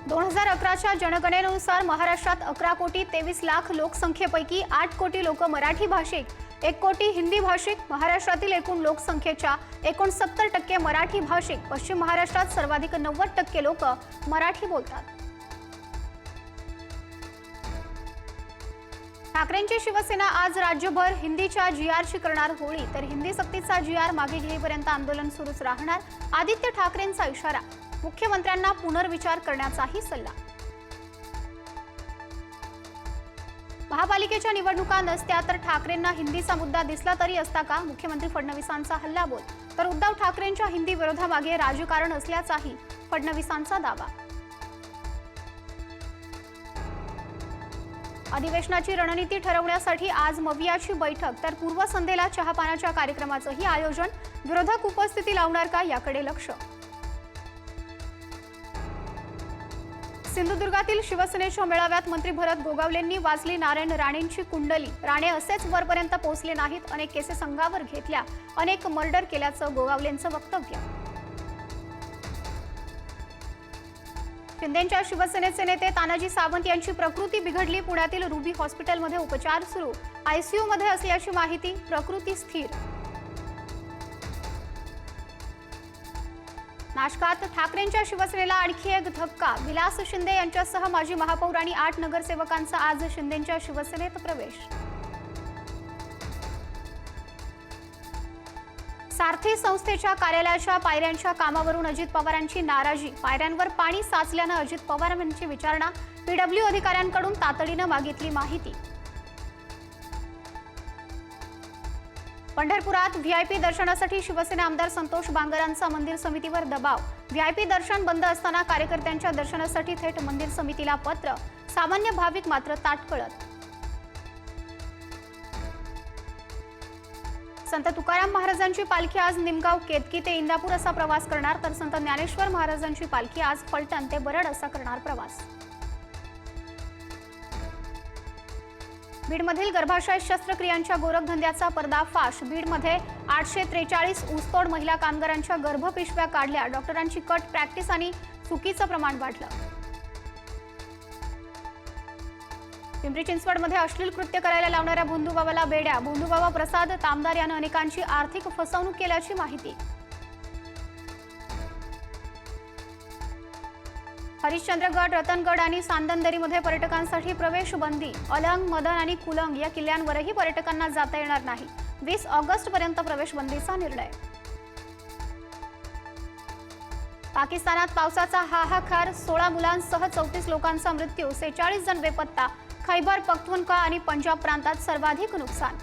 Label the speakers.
Speaker 1: 2011च्या जनगणनेनुसार महाराष्ट्रात 11,23,00,000 लोकसंख्येपैकी 8 कोटी लोक मराठी भाषिक, 1 कोटी हिंदी भाषिक. महाराष्ट्रातील एकूण लोकसंख्येच्या 69% मराठी भाषिक. पश्चिम महाराष्ट्रात सर्वाधिक 90% लोक मराठी बोलतात. ठाकरेंची शिवसेना आज राज्यभर हिंदीच्या जीआरची करणार होळी, तर हिंदी सक्तीचा जीआर मागे घेईपर्यंत आंदोलन सुरूच राहणार. आदित्य ठाकरेंचा इशारा, मुख्यमंत्र्यांना पुनर्विचार करण्याचाही सल्ला. महापालिकेच्या निवडणुका नसत्या तर ठाकरेंना हिंदीचा मुद्दा दिसला तरी असता का? मुख्यमंत्री फडणवीसांचा हल्लाबोल. तर उद्धव ठाकरेंच्या हिंदी विरोधामागे राजकारण असल्याचाही फडणवीसांचा दावा. अधिवेशनाची रणनीती ठरवण्यासाठी आज मवियाची बैठक, तर पूर्वसंध्येला चहापानाच्या कार्यक्रमाचंही आयोजन. विरोधक उपस्थिती लावणार का याकडे लक्ष. सिंधुदुर्गातील शिवसेनेच्या मेळाव्यात मंत्री भरत गोगावलेंनी वाचली नारायण राणेंची कुंडली. राणे असेच वरपर्यंत पोहोचले नाहीत, अनेक केसेस अंगावर घेतल्या, अनेक मर्डर केल्याचं गोगावलेंचं वक्तव्य. शिंदेंच्या शिवसेनेचे नेते तानाजी सावंत यांची प्रकृती बिघडली. पुण्यातील रुबी हॉस्पिटलमध्ये उपचार सुरू, आयसीयूमध्ये असल्याची माहिती. प्रकृती स्थिर. नाशकात ठाकरेंच्या शिवसेनेला आणखी एक धक्का. विलास शिंदे यांच्यासह माजी महापौर आणि 8 नगरसेवकांचा आज शिंदेंच्या शिवसेनेत प्रवेश. सारथी संस्थेच्या कार्यालयाच्या पायऱ्यांच्या कामावरून अजित पवारांची नाराजी. पायऱ्यांवर पाणी साचल्यानं अजित पवार यांची विचारणा. पीडब्ल्यू अधिकाऱ्यांकडून तातडीनं मागितली माहिती. पंढरपुरात व्हीआयपी दर्शनासाठी शिवसेना आमदार संतोष बांगरांचा मंदिर समितीवर दबाव. व्हीआयपी दर्शन बंद असताना कार्यकर्त्यांच्या दर्शनासाठी थेट मंदिर समितीला पत्र. सामान्य भाविक मात्र ताटकळत. संत तुकाराम महाराजांची पालखी आज निमगाव केतकी ते इंदापूर असा प्रवास करणार, तर संत ज्ञानेश्वर महाराजांची पालखी आज फलटण ते बरड असा करणार प्रवास. बीडमधील गर्भाशय शस्त्रक्रियांच्या गोरखधंद्याचा पर्दाफाश. बीडमध्ये 843 ऊसतोड महिला कामगारांच्या गर्भपिशव्या काढल्या. डॉक्टरांची कट प्रॅक्टिस आणि चुकीचं प्रमाण वाढलं. पिंपरी चिंचवडमध्ये अश्लील कृत्य करायला लावणाऱ्या भोंदूबाबाला बेड्या. भोंदूबाबा प्रसाद तामदार यानं अनेकांची आर्थिक फसवणूक केल्याची माहिती. हरिश्चंद्रगड, रतनगड आणि सांदनदरीमध्ये पर्यटकांसाठी प्रवेश बंदी. अलंग, मदन आणि कुलंग या किल्ल्यांवरही पर्यटकांना जाता येणार नाही. 20 ऑगस्टपर्यंत प्रवेश बंदीचा निर्णय. पाकिस्तानात पावसाचा हाहाकार. 16 मुलांसह 34 लोकांचा मृत्यू. 46 जण बेपत्ता. खैबर पख्तूनख्वा आणि पंजाब प्रांतात सर्वाधिक नुकसान.